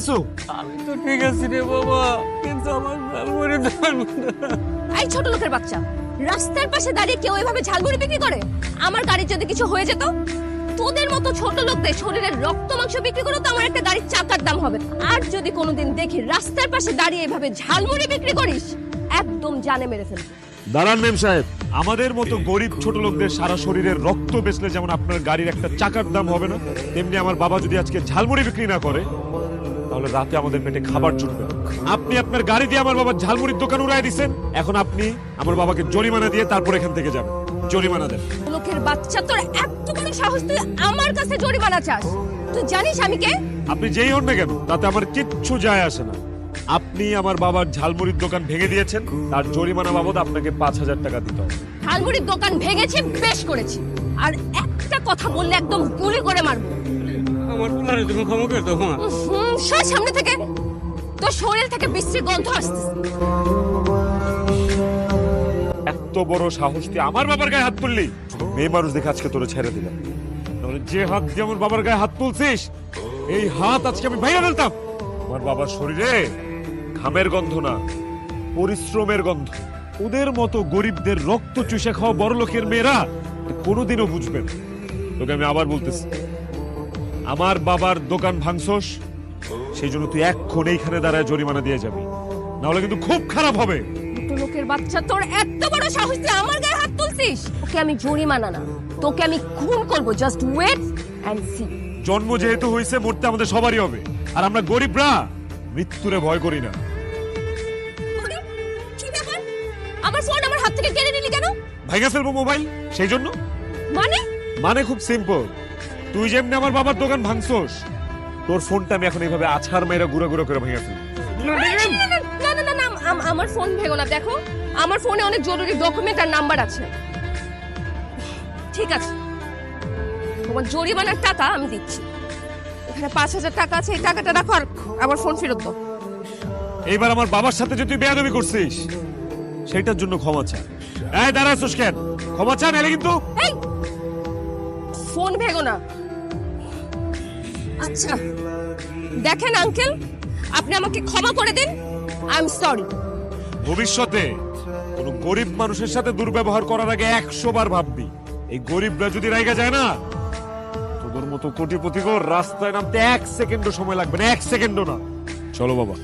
আছো? আমি তো ঠিক আছি রে বাবা, কিন্তু আমার ঝালমুড়ি এই ছোট লোকের বাচ্চা, রাস্তার পাশে দাঁড়িয়ে কেউ এভাবে ঝালমুড়ি বিক্রি করে? আমার গাড়ির যদি কিছু হয়ে যেত, তোদের মতো ছোট লোকদের শরীরের রক্ত মাংস বিক্রি করে তো আমার একটা গাড়ির চাকার দাম হবে। আর যদি কোনোদিন দেখি রাস্তার পাশে দাঁড়িয়ে এভাবে ঝালমুড়ি বিক্রি করিস, একদম জানে মেরে ফেলবো। দাঁড়ান মেম সাহেব, আমাদের মতো গরিব ছোট লোকদের সারা শরীরের রক্ত বেচলে যেমন আপনার গাড়ির একটা চাকার দাম হবে না, তেমনি আমার বাবা যদি আজকে ঝালমুড়ি বিক্রি না করে তাহলে রাতে আমাদের পেটে খাবার জুটবে না। আপনি আপনার গাড়ি দিয়ে আমার বাবার ঝালমুড়ির দোকান উড়াই দিচ্ছেন, এখন আপনি আমার বাবাকে জরিমানা দিয়ে তারপর এখান থেকে যাবেন। জরিমানা দেন। লোকের বাচ্চা, তোর এত বড় সাহস, তুই আমার কাছে জরিমানা চাস? তুই জানিস আমি কে? আপনি যেই হন না কেন তাতে আমার কিচ্ছু যায় আসে না। আপনি আমার বাবার ঝালমুড়ির দোকান ভেঙে দিয়েছেন, তার জরিমানা বাবদ আপনাকে 5,000 টাকা দিতে হবে। ঝালমুড়ির দোকান ভেঙেছি, বেশ করেছি। আর একটা কথা বললে একদম গুলি করে মারবো। আমার পুলারে তুমি ক্ষমা করে দাও মা। সর সামনে থেকে, তোর শরীর থেকে বিশ্রী গন্ধ আসছে। এত বড় সাহস তুই আমার বাবার গায়ে হাত তুললি? মেয়ে মানুষ দেখে আজকে তোরে ছেড়ে দিলাম, তাহলে যে হাত দিয়ে আমার বাবার গায়ে হাত তুলছিস এই হাত আজকে আমি ভাইয়া ফেলতাম। আমার বাবার শরীরে ঘামের গন্ধ না, পরিশ্রমের গন্ধ। ওদের মতো গরিবদের রক্ত চুষে খাওয়া বড় লোকের মেয়েরা কোনোদিনও বুঝবে না। তোকে আমি আবার বলতেছি, আমার বাবার দোকান ভাঙছস, সেই জন্য তুই এক্ষণ এইখানে দাঁড়ায় জরিমানা দিয়ে যাবি, নাহলে কিন্তু খুব খারাপ হবে। ছোট লোকের বাচ্চা, তোর এত বড় সাহস, তুই আমার গায়ে হাত তুলছিস? ওকে আমি জরিমানা না, তোকে আমি খুন করব। Just wait and see. জন্ম যেহেতু হয়েছে, মরতে আমাদের সবারই হবে, আর আমরা গরিবরা মৃত্যুরে ভয় করি না। কি ব্যাপার? আমার ফোন আমার হাত থেকে কেড়ে নিলি কেন? ভাইগা ফেলবো মোবাইল, সেই জন্য। মানে মানে খুব সিম্পল, তুই যেমনি আমার বাবার দোকান ভাঙছস, তোর ফোনটা আমি এখন এইভাবে আছাড় মেয়েরা গুঁড়ো গুঁড়ো করে ভেঙে ফেলবো। না না না না, আমার ফোন ভেঙো না। দেখো, আমার ফোনে অনেক জরুরি ডকুমেন্ট আর নাম্বার আছে। ঠিক আছে, তোমার জরিমানার টাকা আমি দিচ্ছি। এখানে 5,000 টাকা আছে, এই টাকাটা রাখো আর আমার ফোন ফেরত দাও। এইবার আমার বাবার সাথে যে তুই বেয়াদবি করছিস সেটার জন্য ক্ষমা চা। এই দাঁড়াচ্ছিস কেন? ক্ষমা চা, নাহলে কিন্তু। এই ফোন ভেঙো না। আচ্ছা দেখেন আঙ্কেল, আপনি আমাকে ক্ষমা করে দিন। I am sorry. ভবিষ্যতে কোন গরিব মানুষের সাথে দুর্ব্যবহার করার আগে 100 বার ভাববি। এই গরিবরা যদি রাইগা যায় না, তোদের মতো কোটিপতিকে রাস্তায় নামতে 1 সেকেন্ডও সময় লাগবে না, 1 সেকেন্ডও না। চলো বাবা।